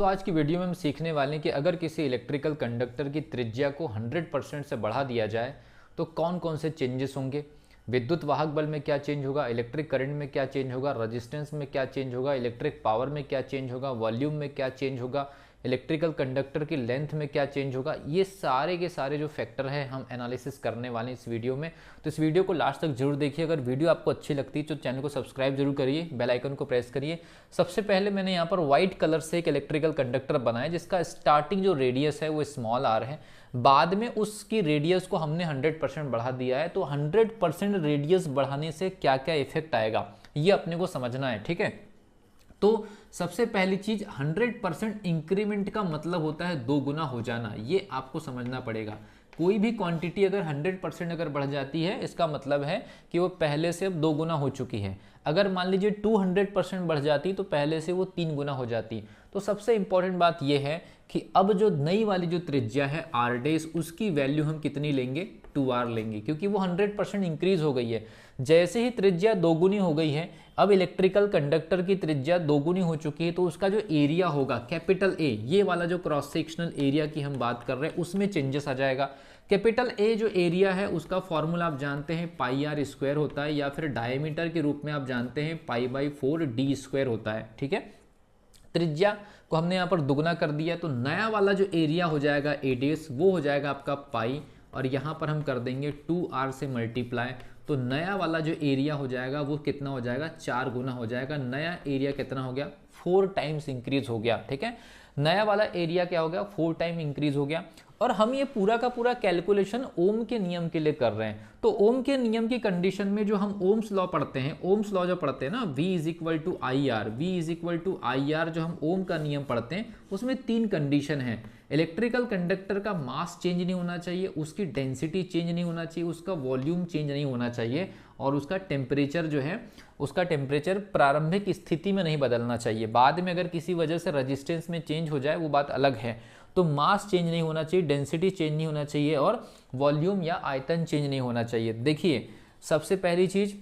दोस्तों आज की वीडियो में हम सीखने वाले हैं कि अगर किसी इलेक्ट्रिकल कंडक्टर की त्रिज्या को 100% से बढ़ा दिया जाए तो कौन कौन से चेंजेस होंगे। विद्युत वाहक बल में क्या चेंज होगा, इलेक्ट्रिक करंट में क्या चेंज होगा, रेजिस्टेंस में क्या चेंज होगा, इलेक्ट्रिक पावर में क्या चेंज होगा, वॉल्यूम में क्या चेंज होगा, इलेक्ट्रिकल कंडक्टर की लेंथ में क्या चेंज होगा। ये सारे के सारे जो फैक्टर हैं हम एनालिसिस करने वाले हैं इस वीडियो में। तो इस वीडियो को लास्ट तक जरूर देखिए। अगर वीडियो आपको अच्छी लगती है तो चैनल को सब्सक्राइब जरूर करिए, बेल आइकन को प्रेस करिए। सबसे पहले मैंने यहाँ पर व्हाइट कलर से एक इलेक्ट्रिकल कंडक्टर बनाया जिसका स्टार्टिंग जो रेडियस है वो स्मॉल आर है, बाद में उसकी रेडियस को हमने 100% बढ़ा दिया है। तो 100% रेडियस बढ़ाने से क्या क्या इफेक्ट आएगा ये अपने को समझना है, ठीक है। तो सबसे पहली चीज 100% इंक्रीमेंट का मतलब होता है 2 गुना हो जाना, ये आपको समझना पड़ेगा। कोई भी क्वांटिटी अगर 100% अगर बढ़ जाती है इसका मतलब है कि वो पहले से अब 2 गुना हो चुकी है। अगर मान लीजिए 200% बढ़ जाती तो पहले से वो 3 गुना हो जाती। तो सबसे इंपॉर्टेंट बात यह है कि अब जो नई वाली जो त्रिज्या है आर डेस, उसकी वैल्यू हम कितनी लेंगे, 2r लेंगे, क्योंकि वो 100% इंक्रीज हो गई है। जैसे ही त्रिज्या 2 गुनी हो गई है, अब इलेक्ट्रिकल कंडक्टर की त्रिज्या 2 गुनी हो चुकी है, तो उसका जो एरिया होगा कैपिटल ए, ये वाला जो क्रॉस सेक्शनल एरिया की हम बात कर रहे हैं उसमें चेंजेस आ जाएगा। कैपिटल ए जो एरिया है उसका फॉर्मूला आप जानते हैं पाई आर स्क्वायर होता है, या फिर डायमीटर के रूप में आप जानते हैं π/4d² होता है, ठीक है। त्रिज्या को हमने यहाँ पर दुगना कर दिया, तो नया वाला जो एरिया हो जाएगा एडेस वो हो जाएगा आपका पाई, और यहाँ पर हम कर देंगे 2r से मल्टीप्लाई। तो नया वाला जो एरिया हो जाएगा वो कितना हो जाएगा, 4 गुना हो जाएगा। नया एरिया कितना हो गया, 4 टाइम्स इंक्रीज हो गया, ठीक है। नया वाला एरिया क्या हो गया, 4 टाइम इंक्रीज हो गया। और हम ये पूरा का पूरा कैलकुलेशन ओम के नियम के लिए कर रहे हैं। तो ओम के नियम की कंडीशन में जो हम ओम्स लॉ पढ़ते हैं, ओम्स लॉ जो पढ़ते हैं ना, V = IR, V = IR, जो हम ओम का नियम पढ़ते हैं उसमें 3 कंडीशन है। इलेक्ट्रिकल कंडक्टर का मास चेंज नहीं होना चाहिए, उसकी डेंसिटी चेंज नहीं होना चाहिए, उसका वॉल्यूम चेंज नहीं होना चाहिए, और उसका टेम्परेचर जो है उसका टेम्परेचर प्रारंभिक स्थिति में नहीं बदलना चाहिए। बाद में अगर किसी वजह से रेजिस्टेंस में चेंज हो जाए वो बात अलग है। तो मास चेंज नहीं होना चाहिए, डेंसिटी चेंज नहीं होना चाहिए, और वॉल्यूम या आयतन चेंज नहीं होना चाहिए। देखिए सबसे पहली चीज,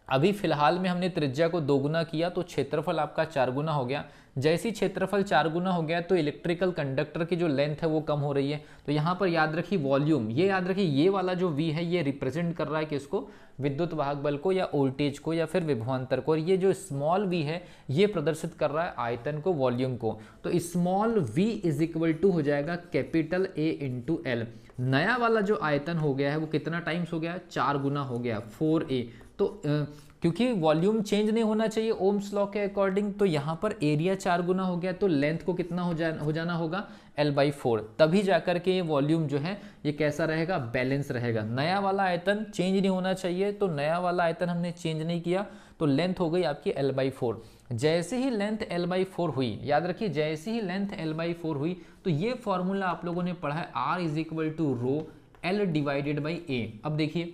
अभी फिलहाल में हमने त्रिज्या को 2 गुना किया तो क्षेत्रफल आपका 4 गुना हो गया। जैसे ही क्षेत्रफल 4 गुना हो गया तो इलेक्ट्रिकल कंडक्टर की जो लेंथ है वो कम हो रही है। तो यहाँ पर याद रखिए वॉल्यूम, ये याद रखिए ये वाला जो V है ये रिप्रेजेंट कर रहा है किसको, विद्युत वाहक बल को या वोल्टेज को या फिर विभवांतर को, और ये जो स्मॉल v है ये प्रदर्शित कर रहा है आयतन को, वॉल्यूम को। तो स्मॉल v = हो जाएगा कैपिटल A × L। नया वाला जो आयतन हो गया है वो कितना टाइम्स हो गया, 4 गुना हो गया, 4a। तो क्योंकि वॉल्यूम चेंज नहीं होना चाहिए ओम्स लॉ के अकॉर्डिंग, तो यहाँ पर एरिया 4 गुना हो गया, तो लेंथ को कितना हो जाना होगा, L/4। तभी जाकर के ये वॉल्यूम जो है ये कैसा रहेगा, बैलेंस रहेगा। नया वाला आयतन चेंज नहीं होना चाहिए, तो नया वाला आयतन हमने चेंज नहीं किया, तो लेंथ हो गई आपकी L/4। जैसे ही लेंथ L/4 हुई, याद रखिए जैसे ही लेंथ L/4 हुई, तो ये फॉर्मूला आप लोगों ने पढ़ा है R = L/A। अब देखिए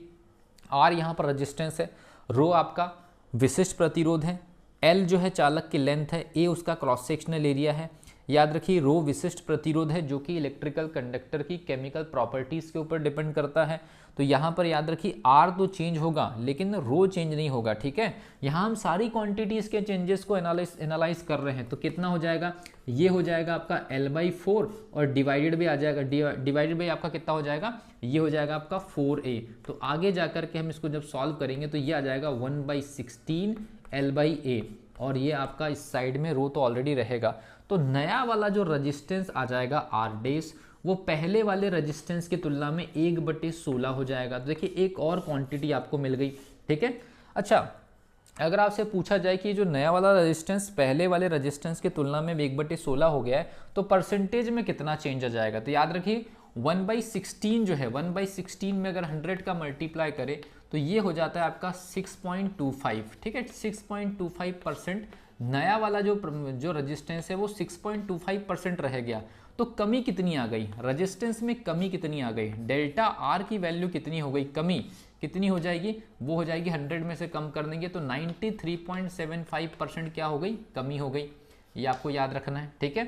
R यहाँ पर रेजिस्टेंस है, रो आपका विशिष्ट प्रतिरोध है, L जो है चालक की लेंथ है, A उसका क्रॉस सेक्शनल एरिया है। याद रखिए रो विशिष्ट प्रतिरोध है जो कि इलेक्ट्रिकल कंडक्टर की केमिकल प्रॉपर्टीज के ऊपर डिपेंड करता है। तो यहाँ पर याद रखिए R तो चेंज होगा लेकिन रो चेंज नहीं होगा, ठीक है। यहाँ हम सारी क्वांटिटीज के चेंजेस को एनालाइज कर रहे हैं। तो कितना हो जाएगा, ये हो जाएगा आपका L/4, और डिवाइडेड बाई आ जाएगा, डिवाइडेड बाई आपका कितना हो जाएगा, ये हो जाएगा आपका 4a। तो आगे जाकर के हम इसको जब सॉल्व करेंगे तो ये आ जाएगा 1/16 L/A, और ये आपका इस साइड में रो तो ऑलरेडी रहेगा। तो नया वाला जो रेजिस्टेंस आ जाएगा आर डेस, वो पहले वाले रेजिस्टेंस की तुलना में 1/16 हो जाएगा। तो देखिए एक और क्वांटिटी आपको मिल गई, ठीक है। अच्छा, अगर आपसे पूछा जाए कि जो नया वाला रेजिस्टेंस पहले वाले रेजिस्टेंस की तुलना में 1/16 हो गया है तो परसेंटेज में कितना चेंज आ जाएगा, तो याद रखिए 1/16 जो है, 1/16 में अगर 100 का मल्टीप्लाई करें तो ये हो जाता है आपका 6.25, ठीक है। 6.25%। नया वाला जो रेजिस्टेंस है वो 6.25% रह गया। तो कमी कितनी आ गई, रेजिस्टेंस में कमी कितनी आ गई, डेल्टा आर की वैल्यू कितनी हो गई, कमी कितनी हो जाएगी, वो हो जाएगी 100 में से कम कर देंगे तो 93.75% क्या हो गई, कमी हो गई। ये आपको याद रखना है, ठीक है।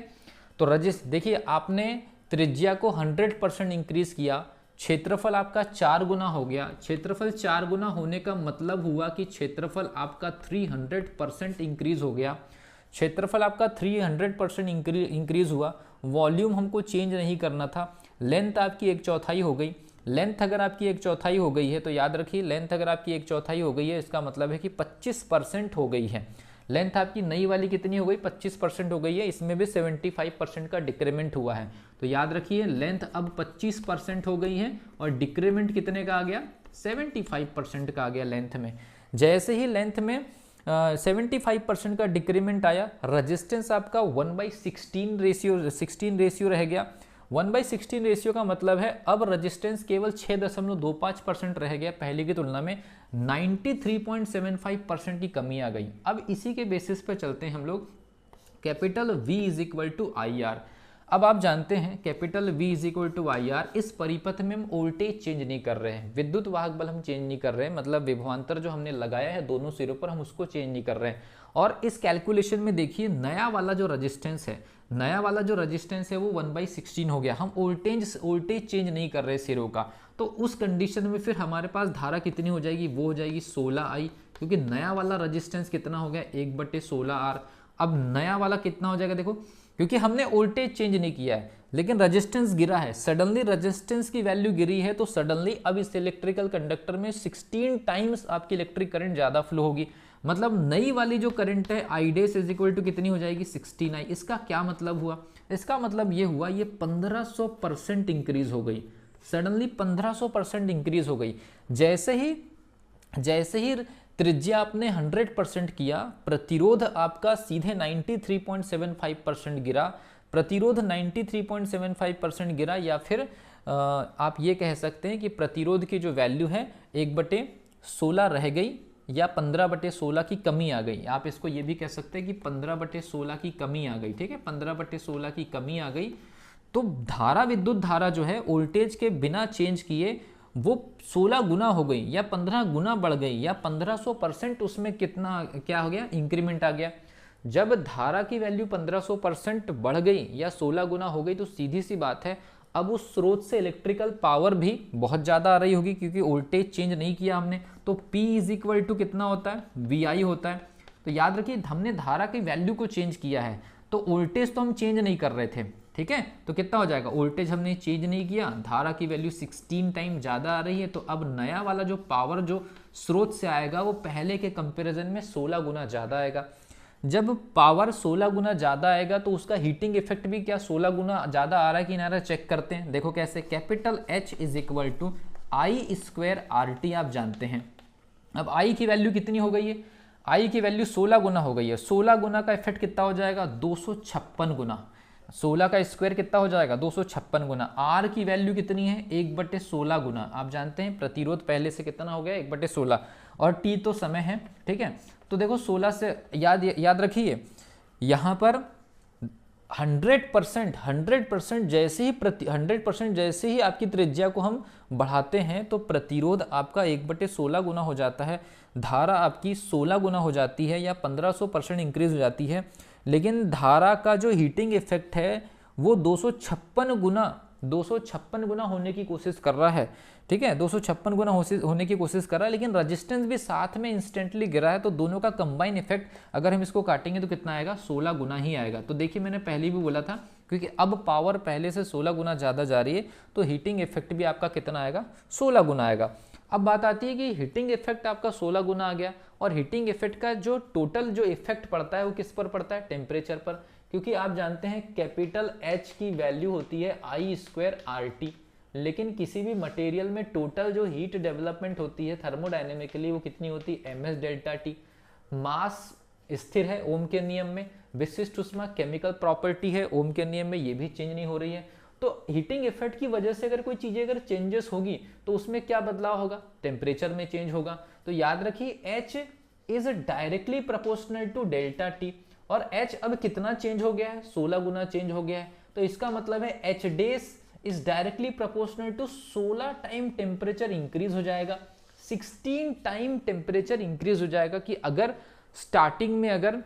तो देखिए आपने त्रिज्या को 100% इंक्रीज किया, क्षेत्रफल आपका 4 गुना हो गया। क्षेत्रफल 4 गुना होने का मतलब हुआ कि क्षेत्रफल आपका 300% इंक्रीज हो गया। क्षेत्रफल आपका 300% इंक्रीज हुआ, वॉल्यूम हमको चेंज नहीं करना था, लेंथ आपकी 1/4 हो गई। लेंथ अगर आपकी 1/4 हो गई है तो याद रखिए, लेंथ अगर आपकी 1/4 हो गई है इसका मतलब है कि 25% हो गई है। लेंथ आपकी नई वाली कितनी हो गई, 25% हो गई है, इसमें भी 75% का डिक्रीमेंट हुआ है। तो याद रखिए लेंथ अब 25% हो गई है और डिक्रीमेंट कितने का आ गया, 75% का आ गया लेंथ में। जैसे ही लेंथ में 75% का डिक्रीमेंट आया, रजिस्टेंस आपका 1/16 रेशियो रह गया। 1/16 रेशियो का मतलब है अब रजिस्टेंस केवल 6.25% रह गया, पहले की तुलना में 93.75% की कमी आ गई। अब इसी के बेसिस पे चलते हैं हम लोग, capital V is equal to I R. अब आप जानते हैं capital V is equal to I R, इस परिपथ में हम वोल्टेज चेंज नहीं कर रहे हैं, विद्युत वाहक बल हम चेंज नहीं कर रहे हैं, मतलब विभवांतर जो हमने लगाया है दोनों सिरों पर हम उसको चेंज नहीं कर रहे हैं। और इस कैलकुलेशन में देखिए नया वाला जो रजिस्टेंस है वो 1/16 हो गया, हम वोल्टेज चेंज नहीं कर रहे सिरों का। तो उस कंडीशन में फिर हमारे पास धारा कितनी हो जाएगी, वो हो जाएगी 16I, क्योंकि नया वाला रजिस्टेंस कितना हो गया 1/16R। अब नया वाला कितना हो जाएगा, देखो क्योंकि हमने वोल्टेज चेंज नहीं किया है लेकिन रेजिस्टेंस गिरा है, सडनली रेजिस्टेंस की वैल्यू गिरी है, तो सडनली अब इस इलेक्ट्रिकल कंडक्टर में 16 टाइम्स आपकी इलेक्ट्रिक करंट ज्यादा फ्लो होगी। मतलब नई वाली जो करंट है I dash is equal to कितनी हो जाएगी 16I। इसका क्या मतलब हुआ, इसका मतलब ये हुआ ये 1500% इंक्रीज हो गई, सडनली 1500% इंक्रीज हो गई। जैसे ही त्रिज्या आपने 100% किया, प्रतिरोध आपका सीधे 93.75% गिरा, प्रतिरोध 93.75% गिरा, या फिर आप ये कह सकते हैं कि प्रतिरोध की जो वैल्यू है 1/16 रह गई या 15/16 की कमी आ गई। आप इसको ये भी कह सकते हैं कि 15/16 की कमी आ गई, ठीक है, 15/16 की कमी आ गई। तो धारा, विद्युत धारा जो है वोल्टेज के बिना चेंज किए वो 16 गुना हो गई या 15 गुना बढ़ गई या 1500% उसमें कितना क्या हो गया, इंक्रीमेंट आ गया। जब धारा की वैल्यू 1500% बढ़ गई या 16 गुना हो गई तो सीधी सी बात है अब उस स्रोत से इलेक्ट्रिकल पावर भी बहुत ज़्यादा आ रही होगी, क्योंकि वोल्टेज चेंज नहीं किया हमने। तो P इज इक्वल टू कितना होता है, VI होता है। तो याद रखिए हमने धारा की वैल्यू को चेंज किया है, तो वोल्टेज तो हम चेंज नहीं कर रहे थे, ठीक है। तो कितना हो जाएगा, वोल्टेज हमने चेंज नहीं किया, धारा की वैल्यू 16 टाइम ज़्यादा आ रही है, तो अब नया वाला जो पावर जो स्रोत से आएगा वो पहले के कंपैरिजन में 16 गुना ज़्यादा आएगा। जब पावर 16 गुना ज़्यादा आएगा तो उसका हीटिंग इफेक्ट भी क्या 16 गुना ज़्यादा आ रहा है कि ना, चेक करते हैं। देखो कैसे, capital H is equal to I²RT आप जानते हैं। अब I की वैल्यू कितनी हो गई है, I की वैल्यू 16 गुना हो गई है, 16 गुना का इफेक्ट कितना हो जाएगा 256 गुना, 16 का स्क्वायर कितना हो जाएगा 256 गुना। R की वैल्यू कितनी है 1/16 गुना, आप जानते हैं प्रतिरोध पहले से कितना हो गया 1/16, और T तो समय है, ठीक है। तो देखो 16 से याद रखिए यहाँ पर 100% जैसे ही आपकी त्रिज्या को हम बढ़ाते हैं तो प्रतिरोध आपका 1/16 गुना हो जाता है, धारा आपकी 16 गुना हो जाती है या 1500% इंक्रीज हो जाती है। लेकिन धारा का जो हीटिंग इफेक्ट है वो 256 गुना होने की कोशिश कर रहा है, ठीक है, 256 गुना होने की कोशिश कर रहा है, लेकिन रेजिस्टेंस भी साथ में इंस्टेंटली गिरा है, तो दोनों का कंबाइन इफेक्ट अगर हम इसको काटेंगे तो कितना आएगा 16 गुना ही आएगा। तो देखिए मैंने पहले भी बोला था, क्योंकि अब पावर पहले से 16 गुना ज़्यादा जा रही है तो हीटिंग इफेक्ट भी आपका कितना आएगा 16 गुना आएगा। अब बात आती है कि हीटिंग इफेक्ट आपका 16 गुना आ गया, और हीटिंग इफेक्ट का जो टोटल जो इफेक्ट पड़ता है वो किस पर पड़ता है, टेम्परेचर पर, क्योंकि आप जानते हैं कैपिटल H की वैल्यू होती है I²RT, लेकिन किसी भी मटेरियल में टोटल जो हीट डेवलपमेंट होती है थर्मोडायनेमिकली वो कितनी होती है MS∆T। मास स्थिर है ओम के नियम में, विशिष्ट ऊष्मा केमिकल प्रॉपर्टी है ओम के नियम में, ये भी चेंज नहीं हो रही है। तो हीटिंग इफेक्ट की वजह से अगर कोई चीजें अगर चेंजेस होगी तो उसमें क्या बदलाव होगा, टेम्परेचर में चेंज होगा। तो याद रखिए H is directly proportional to ∆T, और H अब कितना चेंज हो गया है 16 गुना चेंज हो गया है, तो इसका मतलब है H dash is directly proportional to 16 time temperature increase हो जाएगा, 16 टाइम टेम्परेचर इंक्रीज हो जाएगा। कि अगर स्टार्टिंग में अगर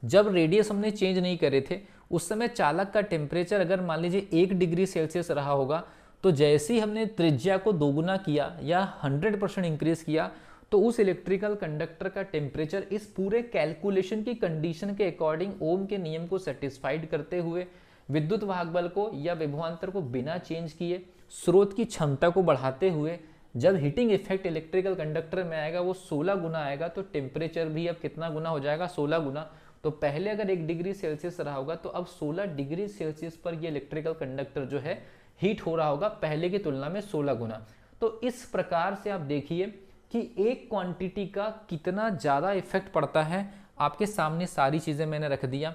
जब रेडियस हमने चेंज नहीं करे थे उस समय चालक का टेम्परेचर अगर मान लीजिए 1 डिग्री सेल्सियस रहा होगा, तो जैसे ही हमने त्रिज्या को दोगुना किया या 100% इंक्रीज किया तो उस इलेक्ट्रिकल कंडक्टर का टेम्परेचर इस पूरे कैलकुलेशन की कंडीशन के अकॉर्डिंग ओम के नियम को सेटिस्फाइड करते हुए विद्युत वाहक बल को या विभवांतर को बिना चेंज किए स्रोत की क्षमता को बढ़ाते हुए जब हीटिंग इफेक्ट इलेक्ट्रिकल कंडक्टर में आएगा वो 16 गुना आएगा, तो टेम्परेचर भी अब कितना गुना हो जाएगा, 16 गुना। तो पहले अगर 1 डिग्री सेल्सियस रहा होगा तो अब 16 डिग्री सेल्सियस पर ये इलेक्ट्रिकल कंडक्टर जो है हीट हो रहा होगा पहले की तुलना में 16 गुना। तो इस प्रकार से आप देखिए कि एक क्वांटिटी का कितना ज़्यादा इफेक्ट पड़ता है। आपके सामने सारी चीज़ें मैंने रख दिया।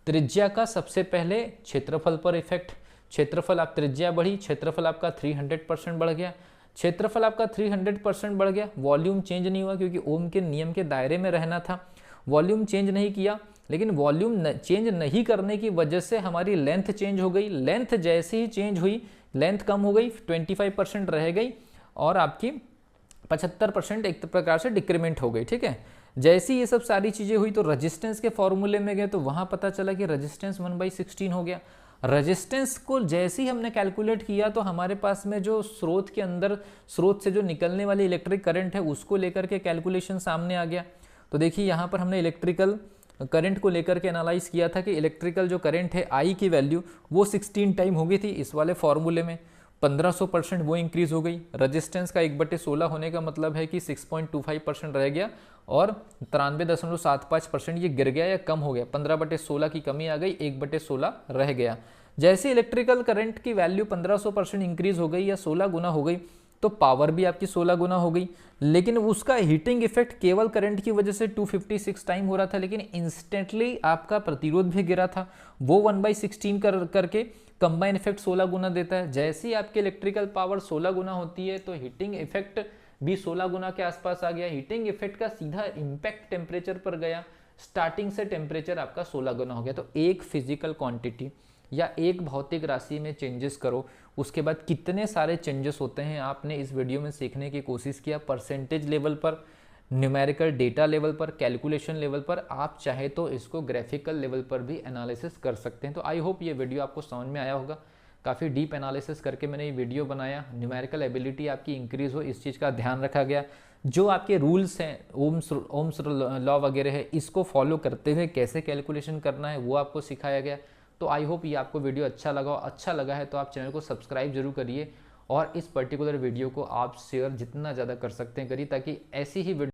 त्रिज्या का सबसे पहले क्षेत्रफल पर इफेक्ट, क्षेत्रफल आप त्रिज्या बढ़ी, क्षेत्रफल आपका 300% बढ़ गया, क्षेत्रफल आपका 300% बढ़ गया, वॉल्यूम चेंज नहीं हुआ क्योंकि ओम के नियम के दायरे में रहना था, वॉल्यूम चेंज नहीं किया। लेकिन वॉल्यूम चेंज नहीं करने की वजह से हमारी लेंथ चेंज हो गई, लेंथ जैसे ही चेंज हुई लेंथ कम हो गई, 25% रह गई और आपकी 75% एक प्रकार से डिक्रीमेंट हो गई। ठीक है, जैसी ये सब सारी चीज़ें हुई तो रेजिस्टेंस के फॉर्मूले में गए तो वहाँ पता चला कि रेजिस्टेंस 1/16 हो गया। रेजिस्टेंस को जैसे ही हमने कैलकुलेट किया तो हमारे पास में जो स्रोत के अंदर स्रोत से जो निकलने वाली इलेक्ट्रिक करंट है उसको लेकर के कैलकुलेशन सामने आ गया। तो देखिए यहाँ पर हमने इलेक्ट्रिकल करंट को लेकर के एनालाइज किया था कि इलेक्ट्रिकल जो करंट है आई की वैल्यू वो 16 टाइम हो गई थी इस वाले फॉर्मूले में, 1500% वो इंक्रीज हो गई। रेजिस्टेंस का 1/16 होने का मतलब है कि 6.25% रह गया और 93.75% ये गिर गया या कम हो गया, 15/16 की कमी आ गई, 1/16 रह गया। जैसे इलेक्ट्रिकल करंट की वैल्यू 1500% इंक्रीज हो गई या 16 गुना हो गई तो पावर भी आपकी 16 गुना हो गई। लेकिन उसका हीटिंग इफेक्ट केवल करंट की वजह से 256 टाइम हो रहा था, लेकिन इंस्टेंटली आपका प्रतिरोध भी गिरा था, वो 1/16 करके कंबाइन इफेक्ट 16 गुना देता है। जैसे ही आपकी इलेक्ट्रिकल पावर 16 गुना होती है तो हीटिंग इफेक्ट भी 16 गुना के आसपास आ गया। हीटिंग इफेक्ट का सीधा इम्पैक्ट टेम्परेचर पर गया, स्टार्टिंग से टेम्परेचर आपका 16 गुना हो गया। तो एक फिजिकल क्वांटिटी या एक भौतिक राशि में चेंजेस करो, उसके बाद कितने सारे चेंजेस होते हैं आपने इस वीडियो में सीखने की कोशिश किया। परसेंटेज लेवल पर, न्यूमेरिकल डेटा लेवल पर, कैलकुलेशन लेवल पर, आप चाहे तो इसको ग्राफिकल लेवल पर भी एनालिसिस कर सकते हैं। तो आई होप ये वीडियो आपको समझ में आया होगा। काफ़ी डीप एनालिसिस करके मैंने ये वीडियो बनाया। न्यूमेरिकल एबिलिटी आपकी इंक्रीज़ हो इस चीज़ का ध्यान रखा गया। जो आपके रूल्स हैं ओम्स लॉ वगैरह है इसको फॉलो करते हुए कैसे कैलकुलेशन करना है वो आपको सिखाया गया। तो आई होप ये आपको वीडियो अच्छा लगा, अच्छा लगा है तो आप चैनल को सब्सक्राइब जरूर करिए और इस पर्टिकुलर वीडियो को आप शेयर जितना ज़्यादा कर सकते हैं करिए, ताकि ऐसी ही वीडियो